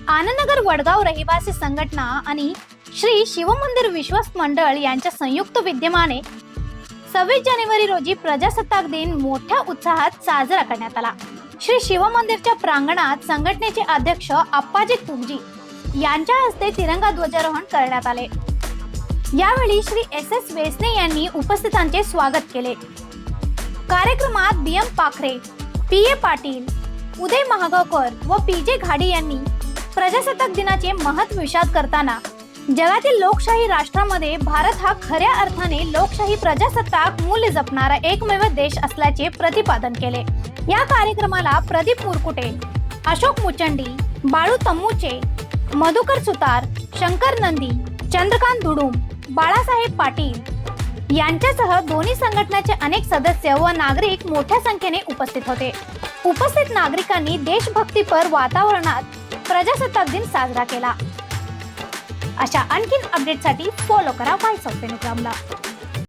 आनंदनगर वडगाव रहिवासी संघटना आणि श्री शिवमंदिर विश्वस्त मंडळ यांच्या संयुक्त विद्यमाने 26 जानेवारी रोजी प्रजासत्ताक दिन मोठ्या उत्साहात साजरा करण्यात आला। श्री शिवमंदिरच्या प्रांगणात संघटनेचे अध्यक्ष आप्पाजी तुगजी यांच्या हस्ते तिरंगा ध्वजारोहण करण्यात आले। यावेळी श्री एस वेसने यांनी उपस्थितांचे स्वागत केले। कार्यक्रमात BM पाखरे, PA पाटील, उदय महागावकर व PJ घाडी यांनी प्रजासत्ताक दिनाचे महत्त्व विषद करताना जगातील लोकशाही राष्ट्रामध्ये भारत हा खऱ्या अर्थाने लोकशाही प्रजासत्ताक मूल्य जपणारा एकमेव देश असल्याचे प्रतिपादन केले। या कार्यक्रमाला प्रदीप मुरकुटे, अशोक मुचंडी, बाळू तम्मुचे, मधुकर सुतार, शंकर नंदी, चंद्रकांत धुडुम, बाळासाहेब पाटील यांच्यासह दोन्ही संघटनेचे अनेक सदस्य व नागरिक मोठ्या संख्येने उपस्थित होते। उपस्थित नागरिकांनी देशभक्तीपर वातावरणात प्रजासत्ताक दिन साजरा केला। अशा आणखीन अपडेटसाठी फॉलो करा व्हॉइस ऑफ पेनुग्रामला।